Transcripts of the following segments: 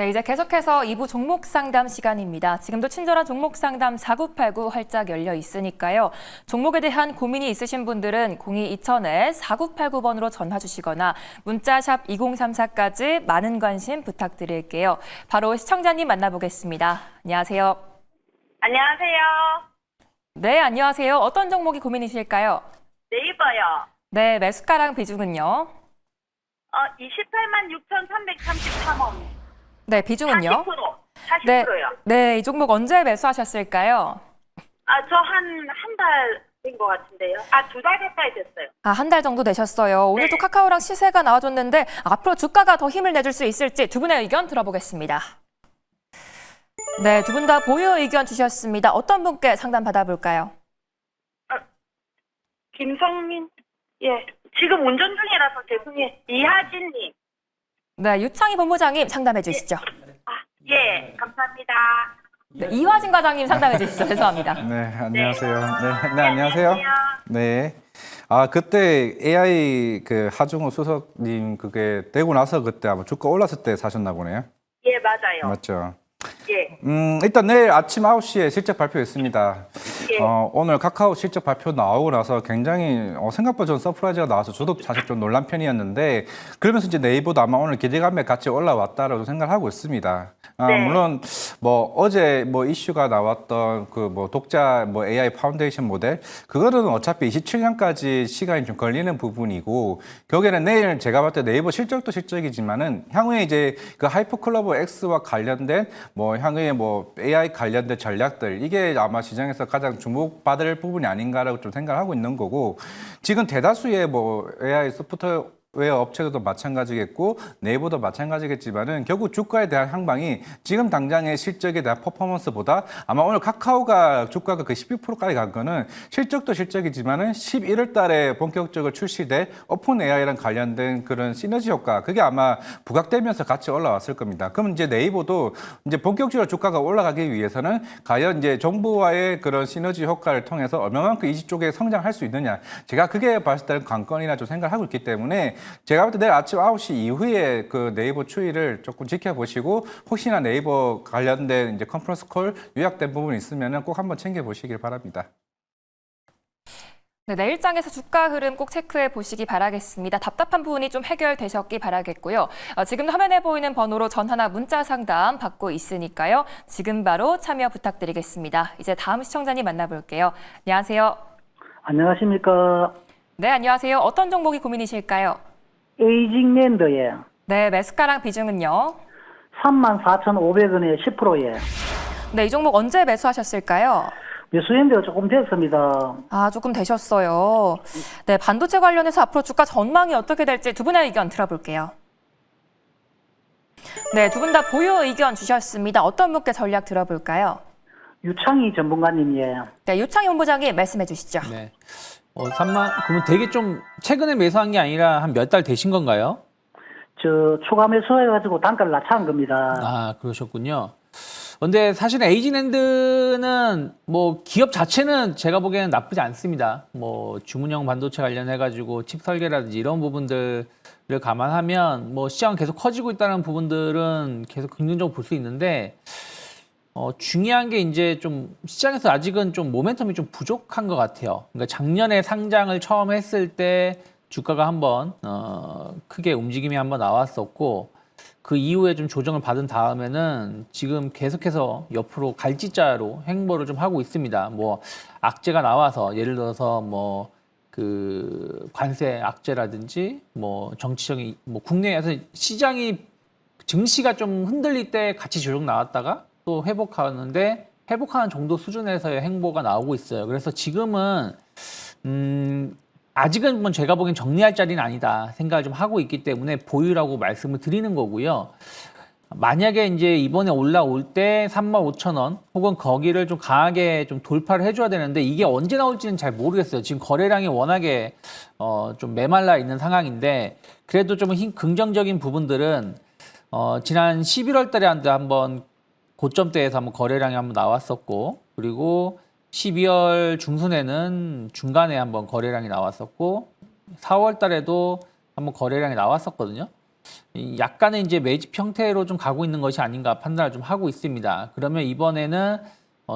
네, 이제 계속해서 2부 종목 상담 시간입니다. 지금도 친절한 종목 상담 4989 활짝 열려 있으니까요. 종목에 대한 고민이 있으신 분들은 02-2000-4989번으로 전화 주시거나 문자샵 2034까지 많은 관심 부탁드릴게요. 바로 시청자님 만나보겠습니다. 안녕하세요. 안녕하세요. 네, 안녕하세요. 어떤 종목이 고민이실까요? 네이버요. 네, 매수가랑 비중은요? 28만 6,333원. 네, 비중은요? 40%. 40%요. 네, 이 종목 언제 매수하셨을까요? 저 한 달 된 것 같은데요. 2달 가까이 됐어요. 한 달 정도 되셨어요. 오늘도 네. 카카오랑 시세가 나와줬는데 앞으로 주가가 더 힘을 내줄 수 있을지 두 분의 의견 들어보겠습니다. 네, 두 분 다 보유 의견 주셨습니다. 어떤 분께 상담 받아볼까요? 김성민. 예. 지금 운전 중이라서 죄송해요. 이하진님. 네, 유창희 본부장님 상담해 주시죠. 예. 감사합니다. 네, 이화진 과장님 상담해 주시죠. 죄송합니다. 네, 안녕하세요. 네, 안녕하세요. 네. 그때 AI 하중호 수석님 그게 되고 나서 그때 아마 주가 올랐을 때 사셨나 보네요. 예, 맞아요. 맞죠? 예. 일단 내일 아침 9시에 실적 발표 있습니다. 예. 오늘 카카오 실적 발표 나오고 나서 굉장히 생각보다 좀 서프라이즈가 나와서 저도 사실 좀 놀란 편이었는데 그러면서 이제 네이버도 아마 오늘 기대감에 같이 올라왔다라고 생각을 하고 있습니다. 네. 물론 어제 이슈가 나왔던 독자 AI 파운데이션 모델 그거는 어차피 27년까지 시간이 좀 걸리는 부분이고 결국에는 내일 제가 봤을 때 네이버 실적도 실적이지만은 향후에 이제 그 하이퍼클러버 X와 관련된 향후에 AI 관련된 전략들 이게 아마 시장에서 가장 주목받을 부분이 아닌가라고 좀 생각을 하고 있는 거고 지금 대다수의 AI 소프트웨어 업체들도 마찬가지겠고 네이버도 마찬가지겠지만은 결국 주가에 대한 향방이 지금 당장의 실적에 대한 퍼포먼스보다 아마 오늘 카카오가 주가가 12%까지 간 거는 실적도 실적이지만은 11월 달에 본격적으로 출시될 오픈 AI랑 관련된 그런 시너지 효과 그게 아마 부각되면서 같이 올라왔을 겁니다. 그럼 이제 네이버도 이제 본격적으로 주가가 올라가기 위해서는 과연 이제 정부와의 그런 시너지 효과를 통해서 얼마만큼 이 쪽에 성장할 수 있느냐 제가 그게 봤을 때는 관건이라 좀 생각을 하고 있기 때문에 제가 볼 때 내일 아침 9시 이후에 그 네이버 추이를 조금 지켜보시고 혹시나 네이버 관련된 이제 컨퍼런스 콜 요약된 부분이 있으면 꼭 한번 챙겨보시길 바랍니다. 네, 내일장에서 주가 흐름 꼭 체크해 보시기 바라겠습니다. 답답한 부분이 좀 해결되셨기 바라겠고요. 지금 화면에 보이는 번호로 전화나 문자 상담 받고 있으니까요. 지금 바로 참여 부탁드리겠습니다. 이제 다음 시청자님 만나볼게요. 안녕하세요. 안녕하십니까. 네, 안녕하세요. 어떤 종목이 고민이실까요? 에이징랜드예요. 네, 매수가랑 비중은요? 34,500원에 10%예요. 네, 이 종목 언제 매수하셨을까요? 매수한 지가 조금 됐습니다. 조금 되셨어요. 네, 반도체 관련해서 앞으로 주가 전망이 어떻게 될지 두 분의 의견 들어볼게요. 네, 두 분 다 보유 의견 주셨습니다. 어떤 분께 전략 들어볼까요? 유창희 전문가님이에요. 네, 유창희 본부장님 말씀해 주시죠. 네. 3만, 그러면 되게 좀 최근에 매수한 게 아니라 한 몇 달 되신 건가요? 추가 매수해가지고 단가를 낮춰한 겁니다. 그러셨군요. 근데 사실 에이진랜드는 기업 자체는 제가 보기에는 나쁘지 않습니다. 주문형 반도체 관련해가지고 칩 설계라든지 이런 부분들을 감안하면 시장은 계속 커지고 있다는 부분들은 계속 긍정적으로 볼 수 있는데 중요한 게 이제 좀 시장에서 아직은 좀 모멘텀이 좀 부족한 것 같아요. 그러니까 작년에 상장을 처음 했을 때 주가가 한번 크게 움직임이 한번 나왔었고 그 이후에 좀 조정을 받은 다음에는 지금 계속해서 옆으로 갈지자로 행보를 좀 하고 있습니다. 악재가 나와서 예를 들어서 그 관세 악재라든지 정치적인 국내에서 시장이 증시가 좀 흔들릴 때 같이 조정 나왔다가 또 회복하는 정도 수준에서의 행보가 나오고 있어요. 그래서 지금은 아직은 제가 보기엔 정리할 자리는 아니다 생각을 좀 하고 있기 때문에 보유라고 말씀을 드리는 거고요. 만약에 이제 이번에 올라올 때 35,000원 혹은 거기를 좀 강하게 좀 돌파를 해줘야 되는데 이게 언제 나올지는 잘 모르겠어요. 지금 거래량이 워낙에 좀 메말라 있는 상황인데 그래도 좀 긍정적인 부분들은 지난 11월 달에 한번 고점대에서 한번 거래량이 한번 나왔었고 그리고 12월 중순에는 중간에 한번 거래량이 나왔었고 4월 달에도 한번 거래량이 나왔었거든요. 약간의 이제 매집 형태로 좀 가고 있는 것이 아닌가 판단을 좀 하고 있습니다. 그러면 이번에는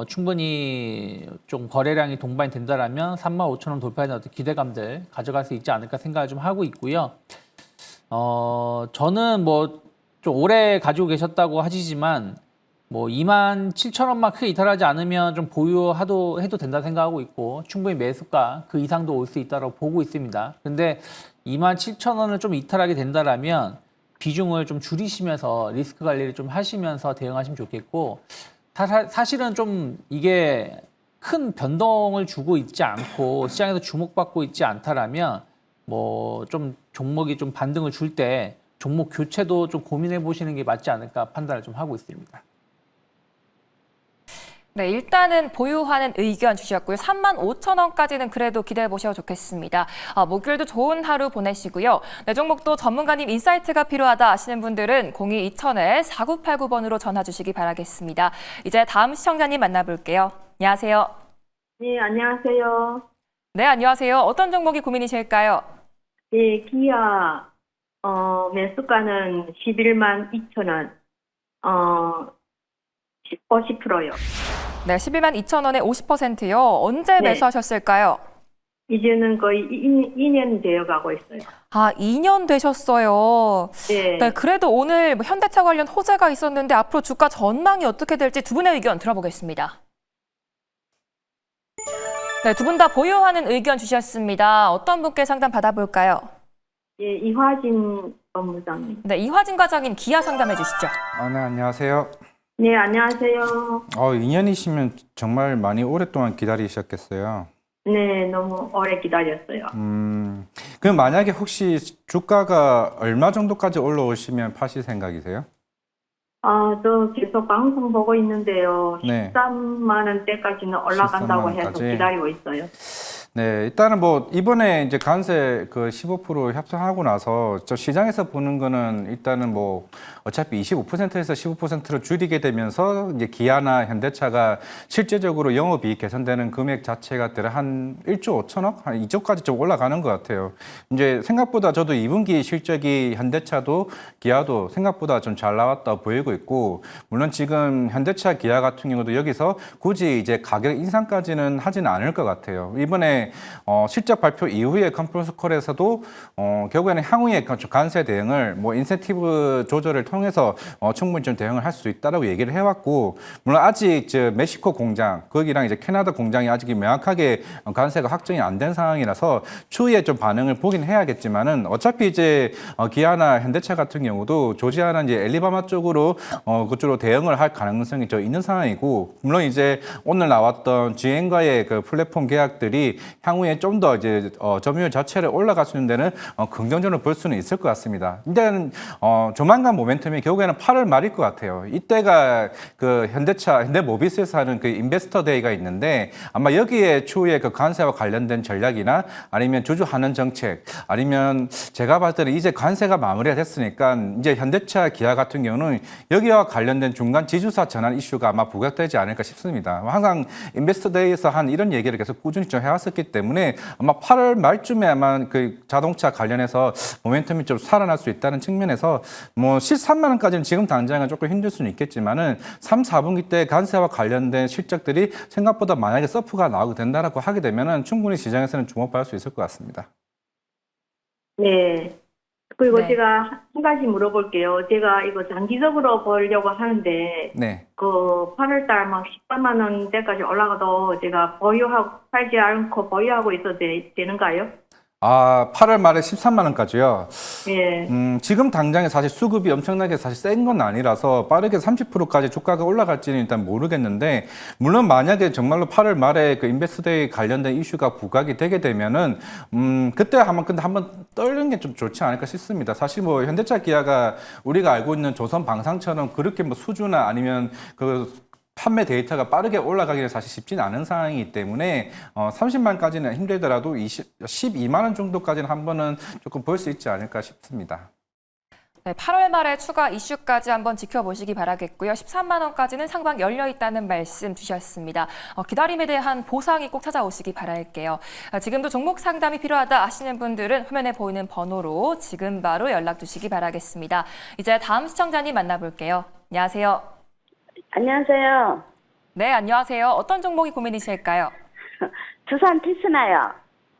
충분히 좀 거래량이 동반이 된다라면 35,000원 돌파하는 어떤 기대감들 가져갈 수 있지 않을까 생각을 좀 하고 있고요. 저는 뭐 좀 오래 가지고 계셨다고 하시지만 뭐 27,000원만 크게 이탈하지 않으면 좀 해도 된다 생각하고 있고 충분히 매수가 그 이상도 올 수 있다고 보고 있습니다. 근데 27,000원을 좀 이탈하게 된다라면 비중을 좀 줄이시면서 리스크 관리를 좀 하시면서 대응하시면 좋겠고 사실은 좀 이게 큰 변동을 주고 있지 않고 시장에서 주목받고 있지 않다라면 뭐 좀 종목이 좀 반등을 줄 때 종목 교체도 좀 고민해 보시는 게 맞지 않을까 판단을 좀 하고 있습니다. 네, 일단은 보유하는 의견 주셨고요. 35,000원까지는 그래도 기대해 보셔도 좋겠습니다. 목요일도 좋은 하루 보내시고요. 네, 종목도 전문가님 인사이트가 필요하다 하시는 분들은 02-2000-4989번으로 전화 주시기 바라겠습니다. 이제 다음 시청자님 만나볼게요. 안녕하세요. 네, 안녕하세요. 네, 안녕하세요. 어떤 종목이 고민이실까요? 네, 기아, 매수가는 112,000원, 50%요. 네, 112,000원에 50%요. 언제 네. 매수하셨을까요? 이제는 거의 2년 되어 가고 있어요. 2년 되셨어요. 네. 네, 그래도 오늘 뭐 현대차 관련 호재가 있었는데 앞으로 주가 전망이 어떻게 될지 두 분의 의견 들어보겠습니다. 네, 두 분 다 보유하는 의견 주셨습니다. 어떤 분께 상담 받아볼까요? 예, 이화진 법무장님. 네, 이화진 과장님 기아 상담해 주시죠. 네, 안녕하세요. 네, 안녕하세요. 2년이시면 정말 많이 오랫동안 기다리셨겠어요. 네, 너무 오래 기다렸어요. 그럼 만약에 혹시 주가가 얼마 정도까지 올라오시면 파실 생각이세요? 저 계속 방송 보고 있는데요. 네. 13만 원대까지는 올라간다고 13만 해서 원까지? 기다리고 있어요. 네, 일단은 뭐 이번에 이제 관세 그 15% 협상하고 나서 저 시장에서 보는 거는 일단은 뭐 어차피 25%에서 15%로 줄이게 되면서 이제 기아나 현대차가 실제적으로 영업이익 개선되는 금액 자체가 한 1조 5천억, 한 2조까지 좀 올라가는 것 같아요. 이제 생각보다 저도 2분기 실적이 현대차도 기아도 생각보다 좀 잘 나왔다 보이고 있고, 물론 지금 현대차 기아 같은 경우도 여기서 굳이 이제 가격 인상까지는 하지는 않을 것 같아요. 이번에 실적 발표 이후에 컨퍼런스 콜에서도 결국에는 향후의 관세 대응을 뭐 인센티브 조절을 통해서 충분히 좀 대응을 할 수 있다라고 얘기를 해왔고, 물론 아직 멕시코 공장 거기랑 이제 캐나다 공장이 아직 명확하게 관세가 확정이 안 된 상황이라서 추후에 좀 반응을 보긴 해야겠지만은 어차피 이제 기아나 현대차 같은 경우도 조지아나 이제 엘리바마 쪽으로 그쪽으로 대응을 할 가능성이 있는 상황이고, 물론 이제 오늘 나왔던 GM과의 그 플랫폼 계약들이 향후에 좀 더 이제 점유율 자체를 올라갈 수 있는 데는 긍정적으로 볼 수는 있을 것 같습니다. 근데 조만간 모멘텀이 결국에는 8월 말일 것 같아요. 이때가 그 현대모비스에서 하는 그 인베스터 데이가 있는데, 아마 여기에 추후에 그 관세와 관련된 전략이나 아니면 주주환원 정책, 아니면 제가 봤을 때는 이제 관세가 마무리가 됐으니까 이제 현대차 기아 같은 경우는 여기와 관련된 중간 지주사 전환 이슈가 아마 부각되지 않을까 싶습니다. 항상 인베스터 데이에서 한 이런 얘기를 계속 꾸준히 좀 해왔었기 때문에 아마 8월 말쯤에 아마 그 자동차 관련해서 모멘텀이 좀 살아날 수 있다는 측면에서 뭐 13만 원까지는 지금 당장은 조금 힘들 수는 있겠지만은 3, 4분기 때 관세와 관련된 실적들이 생각보다 만약에 서프가 나오게 된다라고 하게 되면은 충분히 시장에서는 주목받을 수 있을 것 같습니다. 네. 그리고 네. 제가 한 가지 물어볼게요. 제가 이거 장기적으로 보려고 하는데, 네. 그 8월달 막 14만 원대까지 올라가도 제가 팔지 않고 보유하고 있어도 되는가요? 8월 말에 13만 원까지요. 예. 지금 당장에 사실 수급이 엄청나게 사실 센 건 아니라서 빠르게 30%까지 주가가 올라갈지는 일단 모르겠는데, 물론 만약에 정말로 8월 말에 그 인베스트데이 관련된 이슈가 부각이 되게 되면은 그때 한번 떨는 게 좀 좋지 않을까 싶습니다. 사실 뭐 현대차 기아가 우리가 알고 있는 조선 방산처럼 그렇게 뭐 수주나 아니면 그 판매 데이터가 빠르게 올라가기는 사실 쉽지는 않은 상황이기 때문에 30만까지는 힘들더라도 12만 원 정도까지는 한 번은 조금 볼 수 있지 않을까 싶습니다. 네, 8월 말에 추가 이슈까지 한번 지켜보시기 바라겠고요. 13만 원까지는 상방 열려 있다는 말씀 주셨습니다. 기다림에 대한 보상이 꼭 찾아오시기 바랄게요. 지금도 종목 상담이 필요하다 하시는 분들은 화면에 보이는 번호로 지금 바로 연락 주시기 바라겠습니다. 이제 다음 시청자님 만나볼게요. 안녕하세요. 안녕하세요. 네, 안녕하세요. 어떤 종목이 고민이실까요? 두산 테스나요.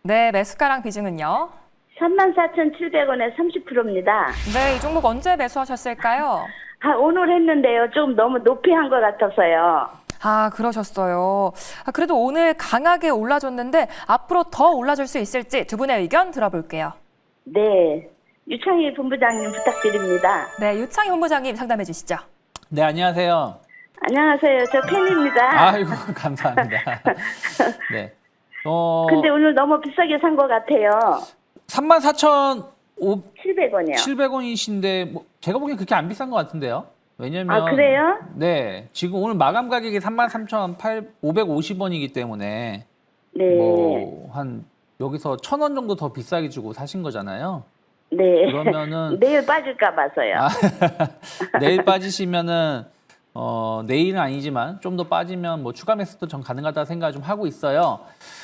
네, 매수가랑 비중은요? 34,700원에 30%입니다. 네, 이 종목 언제 매수하셨을까요? 오늘 했는데요. 좀 너무 높이 한 것 같아서요. 아, 그러셨어요. 그래도 오늘 강하게 올라줬는데 앞으로 더 올라줄 수 있을지 두 분의 의견 들어볼게요. 네. 유창희 본부장님 부탁드립니다. 네, 유창희 본부장님 상담해 주시죠. 네, 안녕하세요. 안녕하세요. 저 팬입니다. 아이고, 감사합니다. 네. 근데 오늘 너무 비싸게 산 것 같아요. 34,700원이요. 700원이요. 뭐 제가 보기엔 그렇게 안 비싼 것 같은데요. 왜냐면 아, 그래요? 네, 지금 오늘 마감 가격이 33,550원이기 때문에 네. 뭐 한 여기서 1,000원 정도 더 비싸게 주고 사신 거잖아요. 네. 그러면은 내일 빠질까 봐서요. 내일 빠지시면은 내일은 아니지만 좀 더 빠지면 뭐 추가 매수도 전 가능하다 생각을 좀 하고 있어요.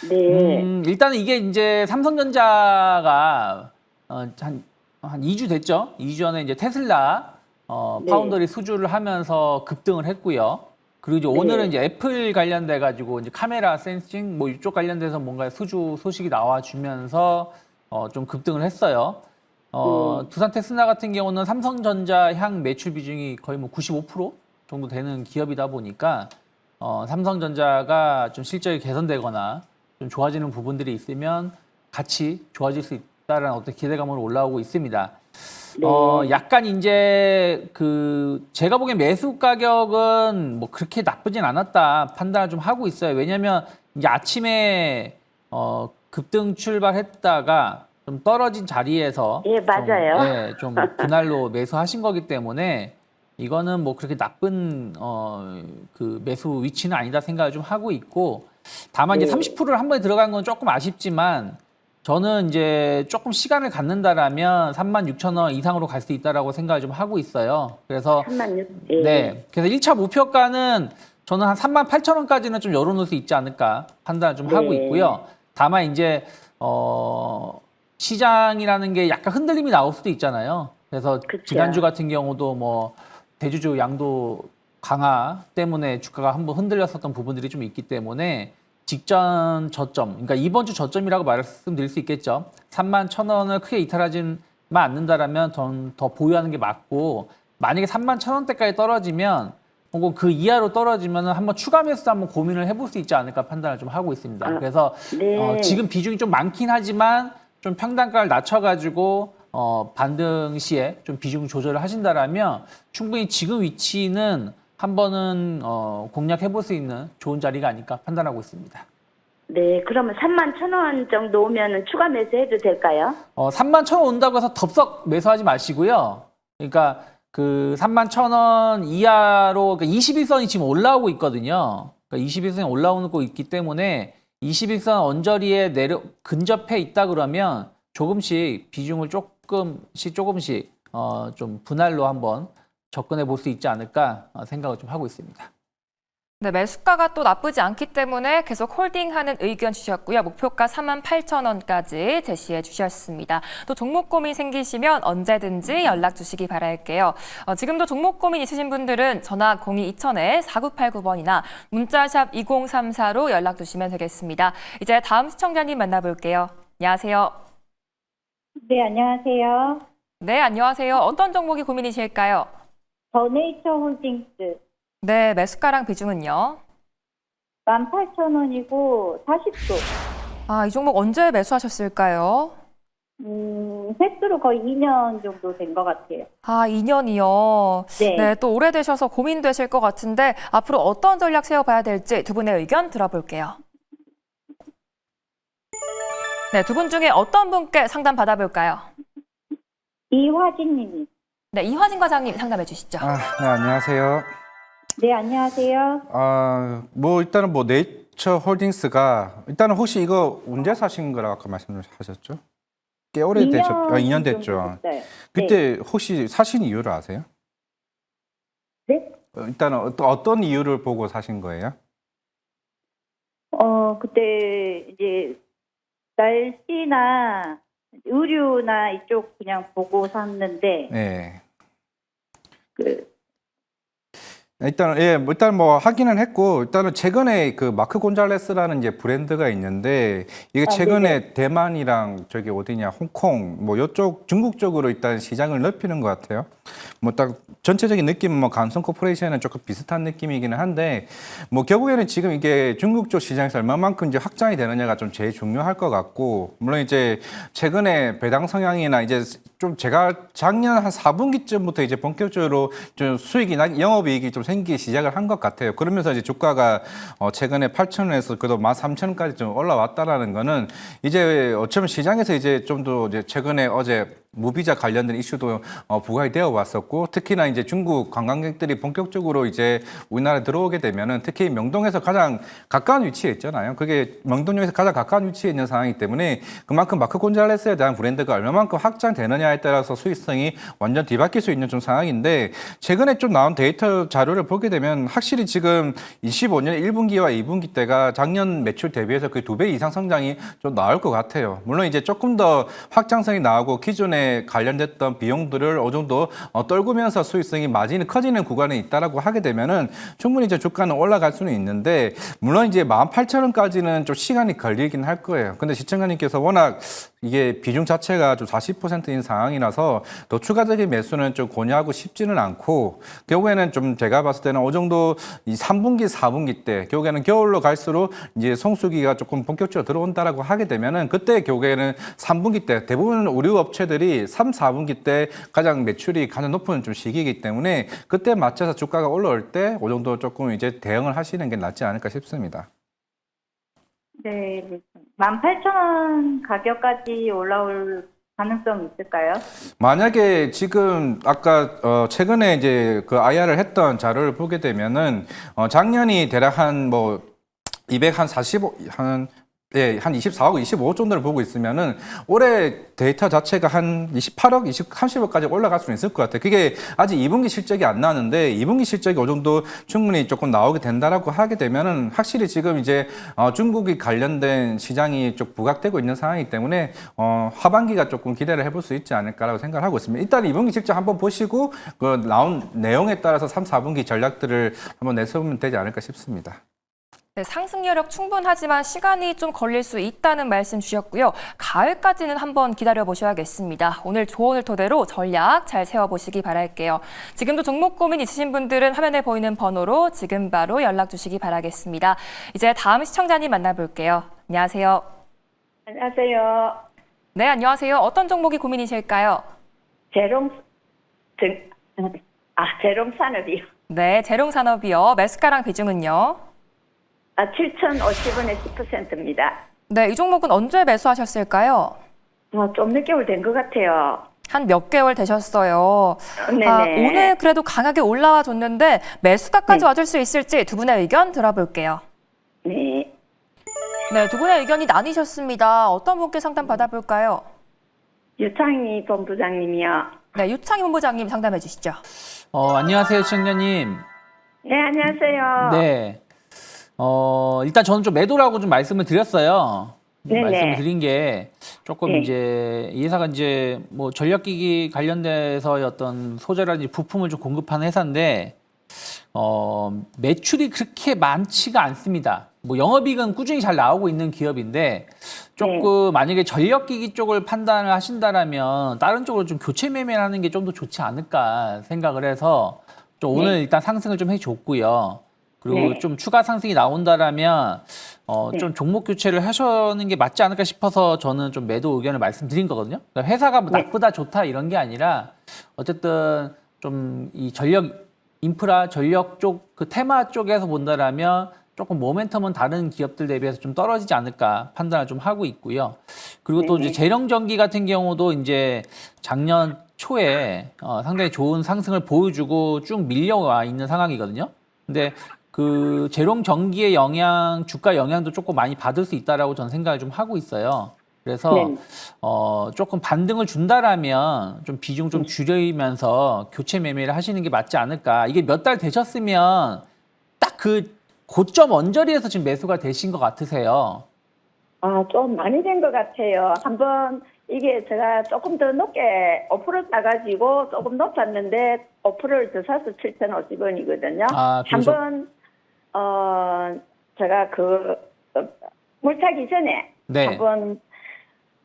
네. 일단은 이게 이제 삼성전자가 한 2주 됐죠. 2주 전에 이제 테슬라 네. 파운더리 수주를 하면서 급등을 했고요. 그리고 이제 오늘은 이제 애플 관련돼 가지고 이제 카메라 센싱 뭐 이쪽 관련돼서 뭔가 수주 소식이 나와주면서 좀 급등을 했어요. 두산 테스나 같은 경우는 삼성전자 향 매출 비중이 거의 뭐 95% 정도 되는 기업이다 보니까 삼성전자가 좀 실적이 개선되거나 좀 좋아지는 부분들이 있으면 같이 좋아질 수 있다라는 어떤 기대감으로 올라오고 있습니다. 네. 약간 이제 제가 보기엔 매수 가격은 뭐 그렇게 나쁘진 않았다 판단을 좀 하고 있어요. 왜냐면 이제 아침에 급등 출발했다가 좀 떨어진 자리에서 예, 맞아요. 좀 분할로 매수하신 거기 때문에 이거는 뭐 그렇게 나쁜 그 매수 위치는 아니다 생각을 좀 하고 있고 다만 이제 30%를 한 번에 들어간 건 조금 아쉽지만 저는 이제 조금 시간을 갖는다라면 36,000원 이상으로 갈 수 있다라고 생각을 좀 하고 있어요. 그래서 36,000원. 예. 네, 그래서 1차 목표가는 저는 한 38,000원까지는 좀 열어놓을 수 있지 않을까 판단을 좀 하고 네. 있고요. 다만 이제 시장이라는 게 약간 흔들림이 나올 수도 있잖아요. 그래서 그쵸. 지난주 같은 경우도 뭐 대주주 양도 강화 때문에 주가가 한번 흔들렸었던 부분들이 좀 있기 때문에 직전 저점, 그러니까 이번 주 저점이라고 말씀드릴 수 있겠죠. 31,000원을 크게 이탈하지만 않는다라면 전 더 보유하는 게 맞고 만약에 31,000원대까지 떨어지면 혹은 그 이하로 떨어지면 한번 추가 매수도 한번 고민을 해볼 수 있지 않을까 판단을 좀 하고 있습니다. 그래서 네. 지금 비중이 좀 많긴 하지만 좀 평단가를 낮춰가지고 반등 시에 좀 비중 조절을 하신다라면 충분히 지금 위치는 한 번은 공략해볼 수 있는 좋은 자리가 아닐까 판단하고 있습니다. 네, 그러면 31,000원 정도 오면 추가 매수해도 될까요? 31,000원 온다고 해서 덥석 매수하지 마시고요. 그러니까 그 31,000원 이하로 그러니까 21선이 지금 올라오고 있거든요. 그러니까 21선이 올라오고 있기 때문에 21선 언저리에 근접해 있다 그러면 조금씩 비중을 조금씩 좀 분할로 한번 접근해 볼 수 있지 않을까 생각을 좀 하고 있습니다. 네, 매수가가 또 나쁘지 않기 때문에 계속 홀딩하는 의견 주셨고요. 목표가 38,000원까지 제시해 주셨습니다. 또 종목 고민 생기시면 언제든지 연락 주시기 바랄게요. 지금도 종목 고민 있으신 분들은 전화 02-2000-4989번이나 문자샵 2034로 연락 주시면 되겠습니다. 이제 다음 시청자님 만나볼게요. 안녕하세요. 네, 안녕하세요. 네, 안녕하세요. 어떤 종목이 고민이실까요? 더네이처 홀딩스 네, 매수가랑 비중은요? 18,000원이고 40도. 아, 이 종목 언제 매수하셨을까요? 횟수로 거의 2년 정도 된 것 같아요. 아, 2년이요. 네. 네, 또 오래되셔서 고민되실 것 같은데 앞으로 어떤 전략 세워봐야 될지 두 분의 의견 들어볼게요. 네, 두 분 중에 어떤 분께 상담 받아볼까요? 이화진 님이. 네, 이화진 과장님 상담해 주시죠. 네, 안녕하세요. 네, 안녕하세요. 뭐 일단은 뭐 네이처 홀딩스가 일단은 혹시 이거 언제 사신 거라고 아까 말씀하셨죠? 꽤 오래되셨죠? 2년 정도 됐죠. 됐어요. 그때 혹시 사신 이유를 아세요? 네? 일단 어떤 이유를 보고 사신 거예요? 그때 이제 날씨나 의류나 이쪽 그냥 보고 샀는데 네. 그 일단 뭐 확인은 했고, 일단은 최근에 그 마크 곤잘레스라는 이제 브랜드가 있는데, 이게 최근에 대만이랑 저기 어디냐, 홍콩, 뭐 요쪽 중국 쪽으로 일단 시장을 넓히는 것 같아요. 뭐 딱 전체적인 느낌은 뭐 감성 코퍼레이션은 조금 비슷한 느낌이기는 한데, 뭐 결국에는 지금 이게 중국 쪽 시장에서 얼마만큼 이제 확장이 되느냐가 좀 제일 중요할 것 같고, 물론 이제 최근에 배당 성향이나 이제 좀 제가 작년 한 4분기쯤부터 이제 본격적으로 좀 수익이나 영업이익이 좀 생기기 시작을 한 것 같아요. 그러면서 이제 주가가 최근에 8,000원에서 그래도 13,000원까지 좀 올라왔다라는 거는 이제 어쩌면 시장에서 이제 좀 더 이제 최근에 어제 무비자 관련된 이슈도 부각이 되어 왔었고, 특히나 이제 중국 관광객들이 본격적으로 이제 우리나라에 들어오게 되면은 특히 명동에서 가장 가까운 위치에 있잖아요. 그게 명동역에서 가장 가까운 위치에 있는 상황이기 때문에 그만큼 마크 곤잘레스에 대한 브랜드가 얼마만큼 확장되느냐에 따라서 수익성이 완전 뒤바뀔 수 있는 좀 상황인데, 최근에 좀 나온 데이터 자료를 보게 되면 확실히 지금 25년 1분기와 2분기 때가 작년 매출 대비해서 거의 2배 이상 성장이 좀 나올 것 같아요. 물론 이제 조금 더 확장성이 나오고 기존에 관련됐던 비용들을 어느 정도 떨구면서 수익성이 마진이 커지는 구간에 있다라고 하게 되면은 충분히 이제 주가는 올라갈 수는 있는데, 물론 이제 18,000원까지는 좀 시간이 걸리긴 할 거예요. 근데 시청자님께서 워낙 이게 비중 자체가 좀 40%인 상황이라서 더 추가적인 매수는 좀 고려하고 싶지는 않고, 결국에는 좀 제가 봤을 때는 어느 정도 이 3분기, 4분기 때 결국에는 겨울로 갈수록 이제 성수기가 조금 본격적으로 들어온다라고 하게 되면은 그때 결국에는 3분기 때 대부분 의류 업체들이 3, 4분기 때 가장 매출이 가장 높은 좀 시기이기 때문에 그때 맞춰서 주가가 올라올 때 어느 정도 조금 이제 대응을 하시는 게 낫지 않을까 싶습니다. 네, 18,000원 가격까지 올라올 가능성이 있을까요? 만약에 지금 아까 최근에 이제 그 IR을 했던 자료를 보게 되면은 작년이 대략 한 뭐 245, 한 24억, 25억 정도를 보고 있으면은 올해 데이터 자체가 한 28억, 30억까지 올라갈 수는 있을 것 같아요. 그게 아직 2분기 실적이 안 나는데 2분기 실적이 어느 정도 충분히 조금 나오게 된다라고 하게 되면은 확실히 지금 이제 중국이 관련된 시장이 좀 부각되고 있는 상황이기 때문에 하반기가 조금 기대를 해볼 수 있지 않을까라고 생각을 하고 있습니다. 일단 2분기 실적 한번 보시고 그 나온 내용에 따라서 3, 4분기 전략들을 한번 내세우면 되지 않을까 싶습니다. 네, 상승 여력 충분하지만 시간이 좀 걸릴 수 있다는 말씀 주셨고요. 가을까지는 한번 기다려 보셔야겠습니다. 오늘 조언을 토대로 전략 잘 세워보시기 바랄게요. 지금도 종목 고민 있으신 분들은 화면에 보이는 번호로 지금 바로 연락 주시기 바라겠습니다. 이제 다음 시청자님 만나볼게요. 안녕하세요. 안녕하세요. 네, 안녕하세요. 어떤 종목이 고민이실까요? 재롱산업이요. 네, 재롱산업이요. 매수가랑 비중은요? 7,050원에 10%입니다. 네, 이 종목은 언제 매수하셨을까요? 좀 몇 개월 된 것 같아요. 한 몇 개월 되셨어요. 네네. 오늘 그래도 강하게 올라와 줬는데 매수가까지 와줄 수 있을지 두 분의 의견 들어볼게요. 네. 네, 두 분의 의견이 나뉘셨습니다. 어떤 분께 상담 받아볼까요? 유창희 본부장님이요. 네, 유창희 본부장님 상담해 주시죠. 안녕하세요, 시청자님. 네, 안녕하세요. 네. 일단 저는 좀 매도라고 좀 말씀을 드렸어요. 네네. 말씀을 드린 게 조금 네. 이제 이 회사가 이제 뭐 전력기기 관련돼서의 어떤 소재라든지 부품을 좀 공급하는 회사인데 매출이 그렇게 많지가 않습니다. 뭐 영업이익은 꾸준히 잘 나오고 있는 기업인데 조금 만약에 전력기기 쪽을 판단을 하신다라면 다른 쪽으로 좀 교체 매매를 하는 게 좀 더 좋지 않을까 생각을 해서 좀 오늘 일단 상승을 좀 해줬고요. 그리고 좀 추가 상승이 나온다라면 좀 종목 교체를 하시는 게 맞지 않을까 싶어서 저는 좀 매도 의견을 말씀드린 거거든요. 그러니까 회사가 뭐 나쁘다 좋다 이런 게 아니라 어쨌든 좀 이 전력 인프라 전력 쪽 그 테마 쪽에서 본다라면 조금 모멘텀은 다른 기업들 대비해서 좀 떨어지지 않을까 판단을 좀 하고 있고요. 그리고 또 이제 재령전기 같은 경우도 이제 작년 초에 상당히 좋은 상승을 보여주고 쭉 밀려와 있는 상황이거든요. 근데 그 재롱 전기의 영향, 주가 영향도 조금 많이 받을 수 있다라고 저는 생각을 좀 하고 있어요. 그래서 네. 조금 반등을 준다라면 좀 비중 좀 줄이면서 교체 매매를 하시는 게 맞지 않을까. 이게 몇 달 되셨으면 딱 그 고점 언저리에서 지금 매수가 되신 것 같으세요. 아, 좀 많이 된 것 같아요. 한번 이게 제가 조금 더 높게 5% 따가지고 조금 높았는데 5%를 더 사서 7,050원이거든요. 아, 한번 제가 물타기 전에 네. 한번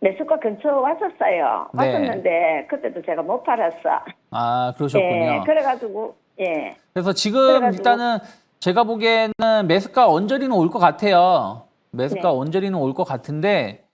매수가 근처 왔었어요. 네. 왔었는데 그때도 제가 못 팔았어. 아, 그러셨군요. 예, 그래가지고 예. 그래서 지금 그래가지고- 일단은 제가 보기에는 매수가 언저리는 올 것 같아요. 매수가 네. 언저리는 올 것 같은데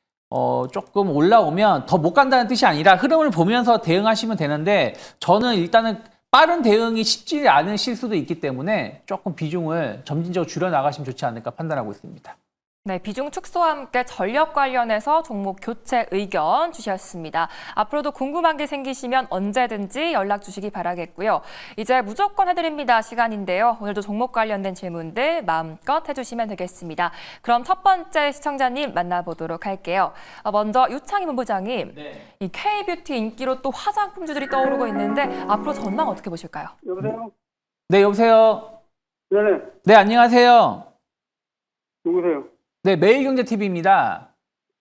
조금 올라오면 더 못 간다는 뜻이 아니라 흐름을 보면서 대응하시면 되는데 저는 일단은 빠른 대응이 쉽지 않으실 수도 있기 때문에 조금 비중을 점진적으로 줄여 나가시면 좋지 않을까 판단하고 있습니다. 네, 비중 축소와 함께 전력 관련해서 종목 교체 의견 주셨습니다. 앞으로도 궁금한 게 생기시면 언제든지 연락 주시기 바라겠고요. 이제 무조건 해드립니다 시간인데요. 오늘도 종목 관련된 질문들 마음껏 해주시면 되겠습니다. 그럼 첫 번째 시청자님 만나보도록 할게요. 먼저 유창희 본부장님, 이 K뷰티 인기로 또 화장품주들이 떠오르고 있는데 앞으로 전망 어떻게 보실까요? 여보세요? 네, 여보세요. 네네. 네, 안녕하세요. 누구세요? 네, 매일경제TV입니다.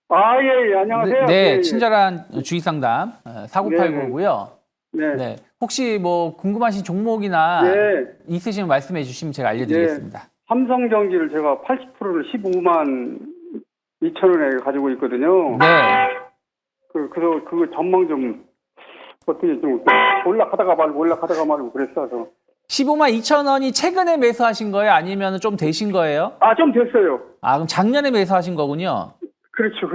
아, 예, 예. 안녕하세요. 네, 예, 예. 친절한 주식상담 4989고요. 네. 네, 혹시 뭐 궁금하신 종목이나 네. 있으시면 말씀해 주시면 제가 알려드리겠습니다. 삼성전기를 제가 80%를 15만 2천 원에 가지고 있거든요. 네, 그래서 그거 전망 좀 어떻게 좀 올라가다가 말고 그랬어서. 15만 2천 원이 최근에 매수하신 거예요? 아니면 좀 되신 거예요? 아, 좀 됐어요. 아, 그럼 작년에 매수하신 거군요. 그렇죠.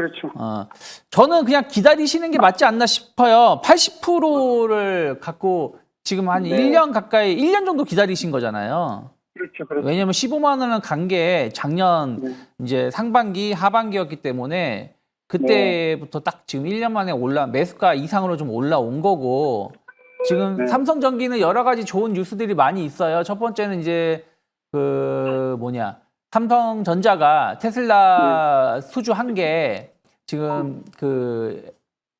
저는 그냥 기다리시는 게 맞지 않나 싶어요. 80%를 갖고 지금 한 네. 1년 가까이, 1년 정도 기다리신 거잖아요. 그렇죠. 왜냐면 15만 원은 간 게 작년 네. 이제 상반기, 하반기였기 때문에 그때부터 딱 지금 1년 만에 매수가 이상으로 좀 올라온 거고 지금 네. 삼성전기는 여러 가지 좋은 뉴스들이 많이 있어요. 첫 번째는 이제 삼성전자가 테슬라 수주 한 개 지금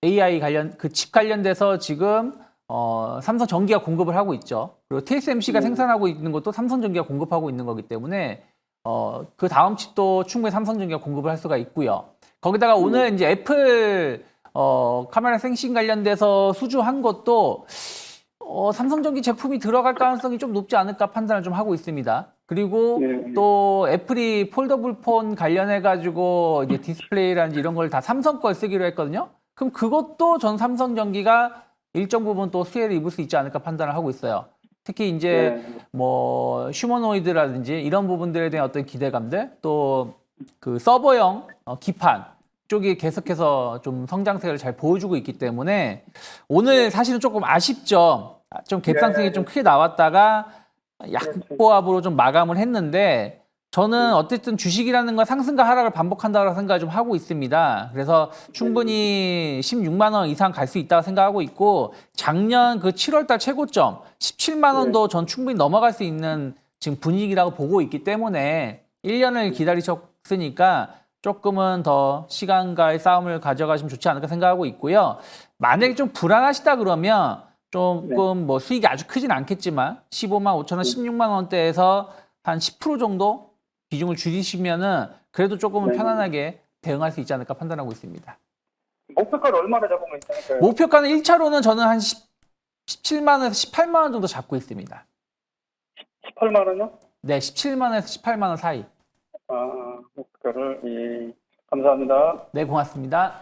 AI 관련 칩 관련돼서 지금 삼성전기가 공급을 하고 있죠. 그리고 TSMC가 생산하고 있는 것도 삼성전기가 공급하고 있는 거기 때문에 그 다음 칩도 충분히 삼성전기가 공급을 할 수가 있고요. 거기다가 오늘 이제 애플 카메라 생신 관련돼서 수주한 것도 삼성전기 제품이 들어갈 가능성이 좀 높지 않을까 판단을 좀 하고 있습니다. 그리고 네. 또 애플이 폴더블 폰 관련해 가지고 이제 디스플레이라든지 이런 걸 다 삼성 걸 쓰기로 했거든요. 그럼 그것도 전 삼성전기가 일정 부분 또 수혜를 입을 수 있지 않을까 판단을 하고 있어요. 특히 이제 뭐 휴머노이드라든지 이런 부분들에 대한 어떤 기대감들 또 그 서버형 기판 쪽이 계속해서 좀 성장세를 잘 보여주고 있기 때문에 오늘 사실은 조금 아쉽죠. 좀 갭상승이 좀 크게 나왔다가 약보합으로 좀 마감을 했는데 저는 어쨌든 주식이라는 건 상승과 하락을 반복한다고 생각을 좀 하고 있습니다. 그래서 충분히 16만 원 이상 갈 수 있다고 생각하고 있고 작년 그 7월달 최고점 17만 원도 전 충분히 넘어갈 수 있는 지금 분위기라고 보고 있기 때문에 1년을 기다리셨으니까 조금은 더 시간과의 싸움을 가져가시면 좋지 않을까 생각하고 있고요. 만약에 좀 불안하시다 그러면 조금 뭐 수익이 아주 크진 않겠지만 15만 5천 원, 16만 원대에서 한 10% 정도 비중을 줄이시면은 그래도 조금은 편안하게 대응할 수 있지 않을까 판단하고 있습니다. 목표가를 얼마나 잡으면 있다니까요? 목표가는 1차로는 저는 한 17만 원에서 18만 원 정도 잡고 있습니다. 18만 원요? 네, 17만 원에서 18만 원 사이. 목표가를 감사합니다. 네, 고맙습니다.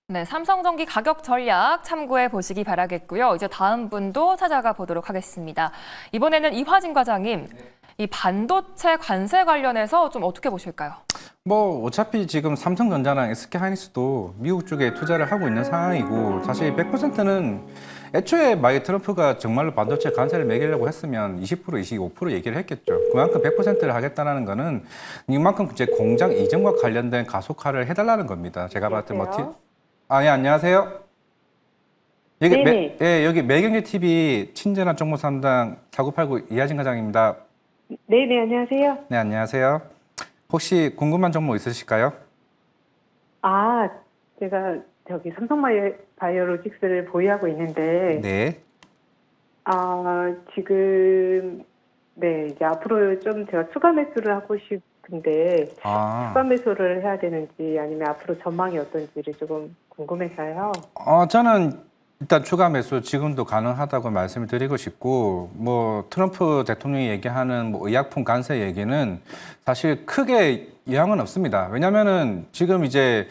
네, 삼성전기 가격 전략 참고해 보시기 바라겠고요. 이제 다음 분도 찾아가 보도록 하겠습니다. 이번에는 이화진 과장님, 이 반도체 관세 관련해서 좀 어떻게 보실까요? 뭐 어차피 지금 삼성전자랑 SK하이닉스도 미국 쪽에 투자를 하고 있는 상황이고 사실 100%는 애초에 만약 트럼프가 정말로 반도체 관세를 매기려고 했으면 20%, 25% 얘기를 했겠죠. 그만큼 100%를 하겠다는 거는 이만큼 이제 공장 이전과 관련된 가속화를 해달라는 겁니다. 제가 봤을 때 예, 안녕하세요. 여기 여기 매경제 TV 친절한 정보 담당 4989 이하진 과장입니다. 네네, 안녕하세요. 네, 안녕하세요. 혹시 궁금한 정보 있으실까요? 아, 제가 저기 삼성바이오로직스를 보유하고 있는데, 네. 지금 네 이제 앞으로 좀 제가 추가 매수를 하고 싶은데 추가 매수를 해야 되는지 아니면 앞으로 전망이 어떤지를 조금 궁금해서요. 저는 일단 추가 매수 지금도 가능하다고 말씀을 드리고 싶고, 뭐 트럼프 대통령이 얘기하는 뭐 의약품 관세 얘기는 사실 크게 영향은 없습니다. 왜냐면은 지금 이제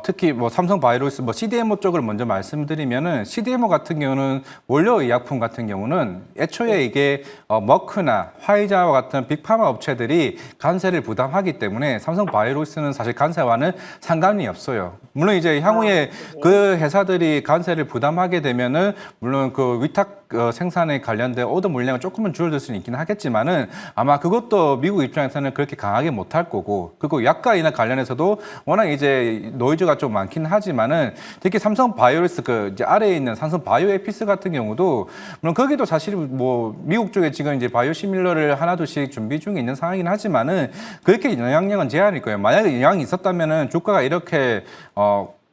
특히 뭐 삼성바이오로스 뭐 CDMO 쪽을 먼저 말씀드리면은 CDMO 같은 경우는 원료 의약품 같은 경우는 애초에 이게 머크나 화이자와 같은 빅파마 업체들이 관세를 부담하기 때문에 삼성바이오로스는 사실 관세와는 상관이 없어요. 물론 이제 향후에 그 회사들이 관세를 부담하게 되면은 물론 그 위탁 생산에 관련된 오더 물량은 조금은 줄어들 수는 있긴 하겠지만은 아마 그것도 미국 입장에서는 그렇게 강하게 못할 거고, 그리고 약가이나 관련해서도 워낙 이제 노이즈가 좀 많긴 하지만은 특히 삼성 바이오로스 그 이제 아래에 있는 삼성 바이오에피스 같은 경우도 물론 거기도 사실 뭐 미국 쪽에 지금 이제 바이오시밀러를 하나둘씩 준비 중에 있는 상황이긴 하지만은 그렇게 영향력은 제한일 거예요. 만약에 영향이 있었다면은 주가가 이렇게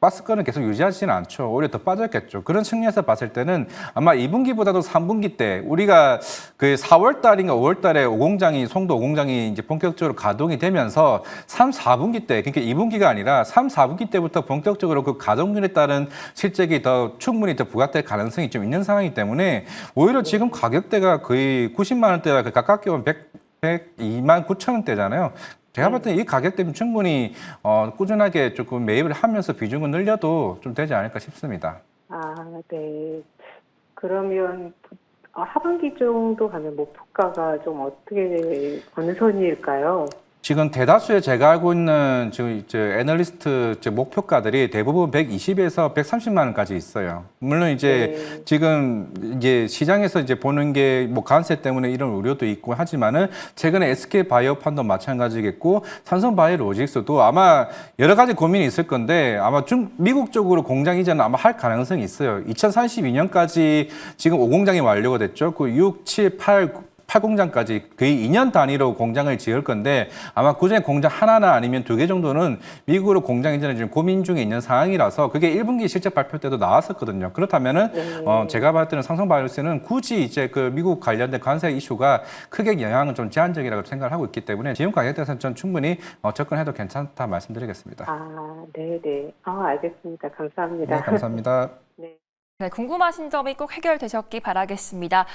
빠스권은 계속 유지하지는 않죠. 오히려 더 빠졌겠죠. 그런 측면에서 봤을 때는 아마 2분기보다도 3분기 때 우리가 그 4월 달인가 5월 달에 송도 5공장이 이제 본격적으로 가동이 되면서 3, 4분기 때, 그러니까 2분기가 아니라 3, 4분기 때부터 본격적으로 그 가동률에 따른 실적이 더 충분히 더 부각될 가능성이 좀 있는 상황이기 때문에 오히려 지금 가격대가 거의 90만 원대가 가깝게 오면 102만 9천 원대잖아요. 제가 봤을 때 이 가격대면 충분히 꾸준하게 조금 매입을 하면서 비중을 늘려도 좀 되지 않을까 싶습니다. 네. 그러면 하반기 정도 가면 목표가가 좀 어떻게 어느 선일까요? 지금 대다수의 제가 알고 있는 지금 이제 애널리스트 목표가들이 대부분 120에서 130만 원까지 있어요. 물론 이제 지금 이제 시장에서 이제 보는 게 뭐 관세 때문에 이런 우려도 있고 하지만은 최근에 SK 바이오판도 마찬가지겠고 삼성 바이오로직스도 아마 여러 가지 고민이 있을 건데 아마 미국 쪽으로 공장 이전은 아마 할 가능성이 있어요. 2032년까지 지금 5공장이 완료가 됐죠. 그 6, 7, 8공장까지 거의 2년 단위로 공장을 지을 건데 아마 그중에 공장 하나나 아니면 2개 정도는 미국으로 공장 이전을 지금 고민 중에 있는 상황이라서 그게 1분기 실적 발표 때도 나왔었거든요. 그렇다면은 제가 봤을 때는 삼성바이오로스는 굳이 이제 그 미국 관련된 관세 이슈가 크게 영향은 좀 제한적이라고 생각을 하고 있기 때문에 지금 가격대에서는 전 충분히 접근해도 괜찮다 말씀드리겠습니다. 네네. 알겠습니다. 감사합니다. 네, 감사합니다. 네, 궁금하신 점이 꼭 해결되셨기 바라겠습니다.